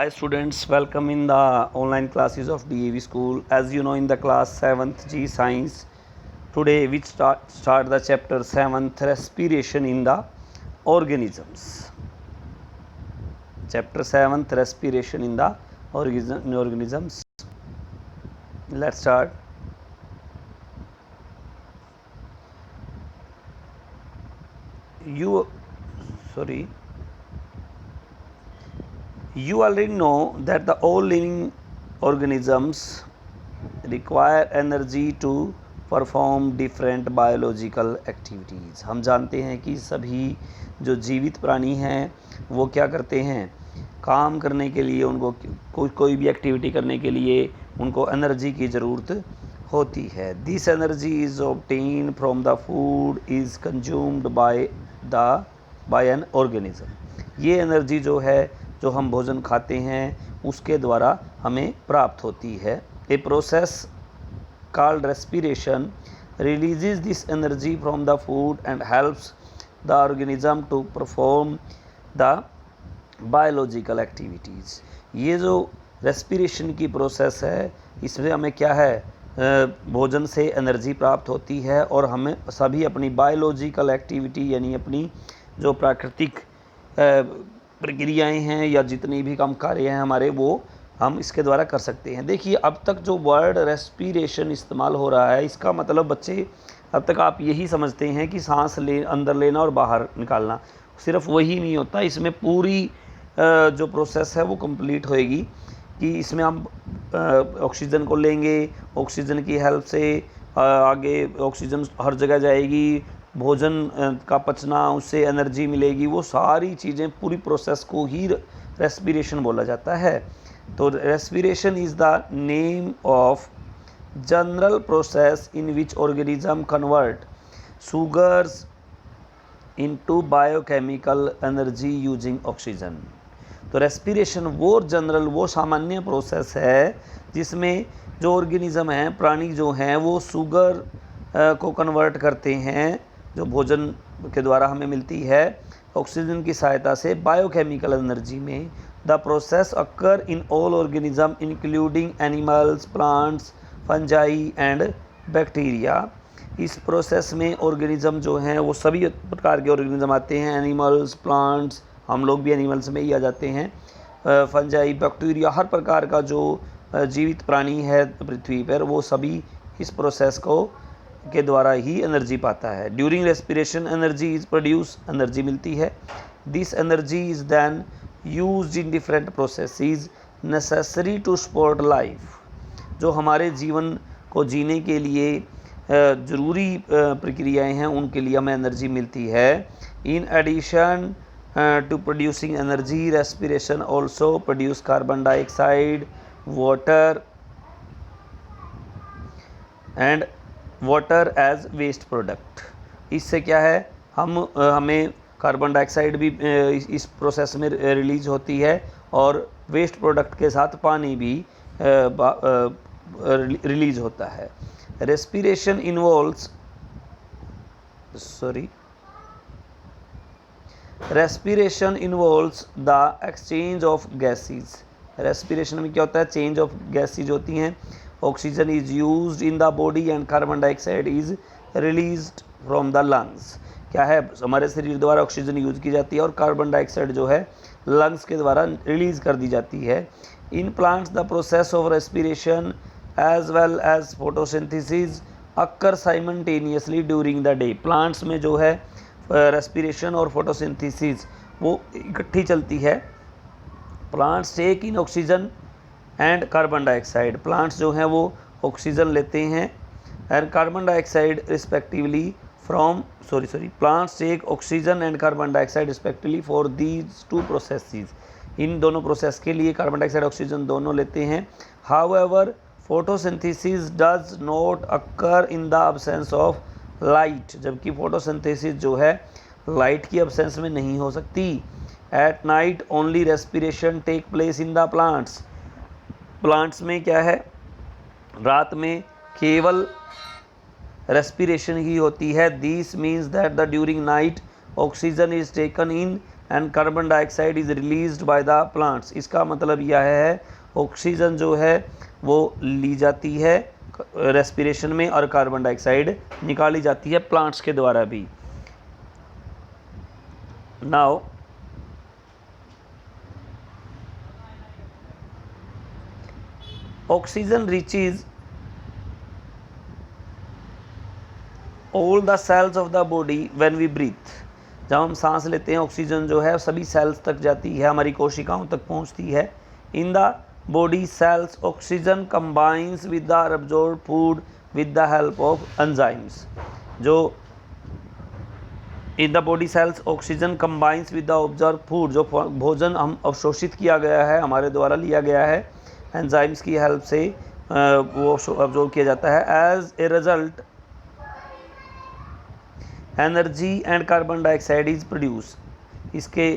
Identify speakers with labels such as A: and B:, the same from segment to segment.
A: Hi students, welcome in the online classes of DAV school. As you know, in the class 7th G Science, today we start the chapter 7th Respiration in the Organisms. Chapter 7th Respiration in the Organisms. Let's start. You already know that the all living organisms require energy to perform different biological activities. हम जानते हैं कि सभी जो जीवित प्राणी हैं वो क्या करते हैं, काम करने के लिए उनको कोई भी एक्टिविटी करने के लिए उनको एनर्जी की ज़रूरत होती है। This energy is obtain from the food is consumed by an organism. ये एनर्जी जो है, जो हम भोजन खाते हैं उसके द्वारा हमें प्राप्त होती है। A process called respiration releases this energy from the food and helps the organism to perform the biological activities। ये जो रेस्पिरेशन की प्रोसेस है, इसमें हमें क्या है, भोजन से एनर्जी प्राप्त होती है और हमें सभी अपनी बायोलॉजिकल एक्टिविटी यानी अपनी जो प्राकृतिक प्रक्रियाएं हैं या जितनी भी काम कार्य हैं हमारे, वो हम इसके द्वारा कर सकते हैं। देखिए, अब तक जो वर्ड रेस्पिरेशन इस्तेमाल हो रहा है, इसका मतलब बच्चे अब तक आप यही समझते हैं कि सांस अंदर लेना और बाहर निकालना। सिर्फ वही नहीं होता, इसमें पूरी जो प्रोसेस है वो कंप्लीट होएगी कि इसमें हम ऑक्सीजन को लेंगे, ऑक्सीजन की हेल्प से आगे ऑक्सीजन हर जगह जाएगी, भोजन का पचना, उससे एनर्जी मिलेगी, वो सारी चीज़ें, पूरी प्रोसेस को ही रेस्पिरेशन बोला जाता है। तो respiration is the name of general process in which organism convert sugars into biochemical energy using oxygen. तो रेस्पिरेशन वो सामान्य प्रोसेस है जिसमें जो ऑर्गेनिज्म हैं, प्राणी जो हैं, वो शुगर को कन्वर्ट करते हैं, जो भोजन के द्वारा हमें मिलती है ऑक्सीजन की सहायता से, बायोकेमिकल एनर्जी में। The process occur in all organism including animals, plants, fungi and bacteria. इस प्रोसेस में ऑर्गेनिज्म जो हैं वो सभी प्रकार के ऑर्गेनिज्म आते हैं, एनिमल्स, प्लांट्स, हम लोग भी एनिमल्स में ही आ जाते हैं, फंजाई, बैक्टीरिया, हर प्रकार का जो जीवित प्राणी है पृथ्वी पर, वो सभी इस प्रोसेस के द्वारा ही एनर्जी पाता है। During respiration energy is produce, energy मिलती है। This energy is then used in different processes necessary to support life. जो हमारे जीवन को जीने के लिए ज़रूरी प्रक्रियाएं हैं, उनके लिए हमें एनर्जी मिलती है। In addition to producing energy, respiration also produce carbon dioxide, water as waste product. इससे क्या है, हमें कार्बन डाइऑक्साइड भी इस प्रोसेस में रिलीज होती है और वेस्ट प्रोडक्ट के साथ पानी भी रिलीज होता है। Respiration involves the exchange of gases. Respiration में क्या होता है, चेंज ऑफ गैसेज होती हैं। Oxygen is used in the body and carbon dioxide is released from the lungs. क्या है, हमारे शरीर द्वारा ऑक्सीजन यूज की जाती है और कार्बन डाइऑक्साइड जो है लंग्स के द्वारा रिलीज कर दी जाती है। In plants the process of respiration as well as photosynthesis occur simultaneously during the day. Plants में जो है रेस्पिरेशन और फोटोसिंथेसिस वो इकट्ठी चलती है। Plants take in oxygen and carbon dioxide. Plants जो हैं वो ऑक्सीजन लेते हैं and carbon dioxide respectively plants take oxygen and carbon dioxide respectively for these two processes। इन दोनों प्रोसेस के लिए कार्बन डाइऑक्साइड ऑक्सीजन दोनों लेते हैं। However, photosynthesis does not occur in the absence of light। जबकि फोटोसिंथेसिस जो है लाइट की एब्सेंस में नहीं हो सकती। At night only respiration take place in the plants। Plants में क्या है, रात में केवल रेस्पिरेशन ही होती है। This means that the during night oxygen is taken in and carbon dioxide is released by the plants. इसका मतलब यह है ऑक्सीजन जो है वो ली जाती है रेस्पिरेशन में और कार्बन डाइऑक्साइड निकाली जाती है प्लांट्स के द्वारा भी। Now oxygen reaches all the cells of the body when we breathe. जब हम सांस लेते हैं ऑक्सीजन जो है सभी सेल्स तक जाती है, हमारी कोशिकाओं तक पहुंचती है। In the body cells oxygen combines with the absorbed food with the help of enzymes. जो in the body cells oxygen combines with the absorbed food, जो भोजन हम अवशोषित किया गया है हमारे द्वारा लिया गया है एंजाइम्स की हेल्प से वो अब्जॉर्व किया जाता है। As a result energy and carbon dioxide is produce. इसके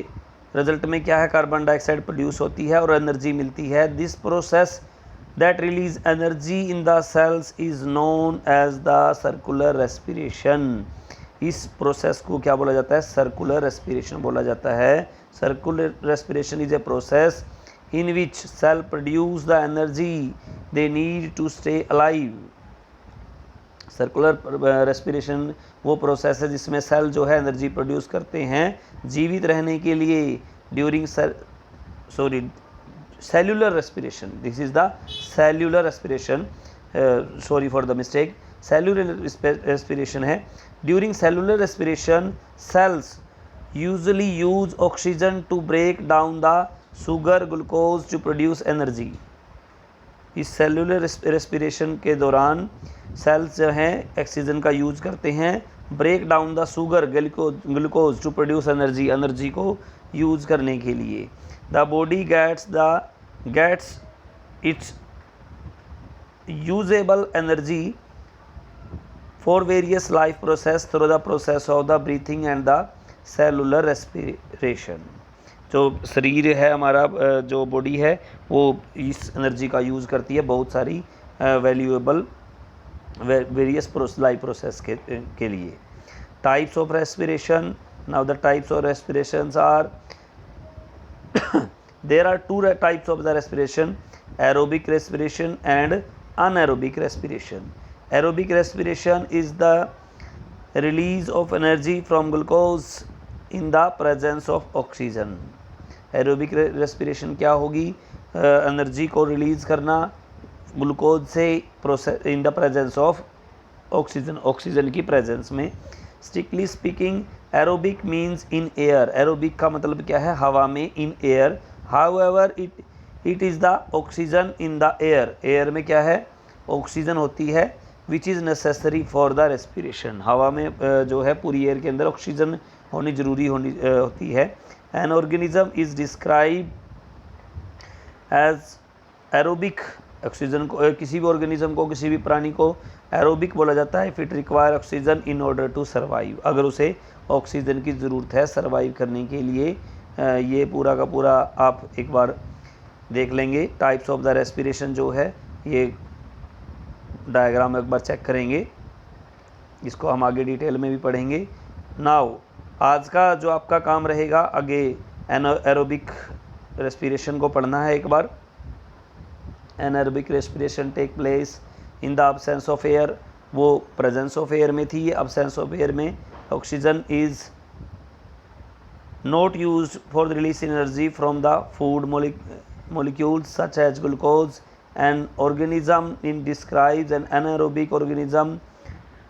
A: रिजल्ट में क्या है, कार्बन डाइऑक्साइड प्रोड्यूस होती है और एनर्जी मिलती है। This process that release energy in the cells is known as the circular respiration. इस प्रोसेस को क्या बोला जाता है, सर्कुलर रेस्पिरेशन बोला जाता है। Circular respiration is a process in which cell produce the energy they need to stay alive। Circular respiration वो प्रोसेस है जिसमें सेल जो है एनर्जी प्रोड्यूस करते हैं जीवित रहने के लिए। During cellular respiration, this is the cellular respiration, sorry for the mistake, cellular respiration है। During cellular respiration cells usually use oxygen to break down the sugar glucose to produce energy. इस cellular respiration के दौरान sales जो हैं oxygen का use करते हैं break down the sugar glucose to produce energy, energy को यूज करने के लिए। The body gets its usable energy for various life process through the process of the breathing and the cellular respiration. जो शरीर है हमारा, जो बॉडी है वो इस एनर्जी का यूज़ करती है बहुत सारी वैल्यूएबल वेरियस लाइफ प्रोसेस के लिए। Types of respiration, now the types of respirations are there are two types of the respiration, aerobic respiration and anaerobic respiration. Aerobic respiration is the release of energy from glucose in the presence of oxygen. Aerobic respiration क्या होगी, energy को release करना glucose से process in the presence of oxygen, oxygen की presence में। Strictly speaking aerobic means in air. Aerobic का मतलब क्या है, हवा में, in air. However it is the oxygen in the air. Air में क्या है, ऑक्सीजन होती है which is necessary for the respiration. हवा में जो है पूरी एयर के अंदर ऑक्सीजन होनी ज़रूरी होती है। An organism is describe as aerobic. Oxygen को, किसी भी ऑर्गेनिज्म को, किसी भी प्राणी को एरोबिक बोला जाता है। If it require oxygen in order to survive, अगर उसे ऑक्सीजन की ज़रूरत है सर्वाइव करने के लिए। ये पूरा का पूरा आप एक बार देख लेंगे। टाइप्स ऑफ द रेस्पिरेशन जो है ये डायग्राम एक बार चेक करेंगे, इसको हम आगे डिटेल में भी पढ़ेंगे। नाउ आज का जो आपका काम रहेगा आगे एरोबिक रेस्पिरेशन को पढ़ना है एक बार। Anaerobic respiration take place in the absence of air. वो प्रेजेंस ऑफ एयर में थी, अब्सेंस ऑफ एयर में। Oxygen is not used for release energy from the food molecules such as glucose। An organism in describes an anaerobic organism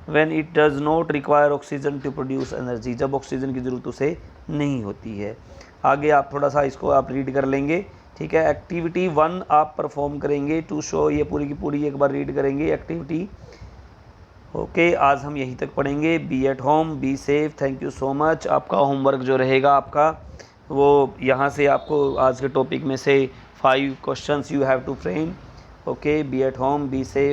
A: when it does not require oxygen to produce energy। जब oxygen की ज़रूरत उसे नहीं होती है। आगे आप थोड़ा सा इसको आप रीड कर लेंगे, ठीक है। एक्टिविटी 1 आप परफॉर्म करेंगे टू शो, ये पूरी की पूरी एक बार रीड करेंगे एक्टिविटी। ओके, आज हम यहीं तक पढ़ेंगे। Be at home, be safe, thank you so much. आपका होमवर्क जो रहेगा आपका वो यहाँ से आपको आज के टॉपिक में से 5 questions you have to frame. Okay, be at home, be safe.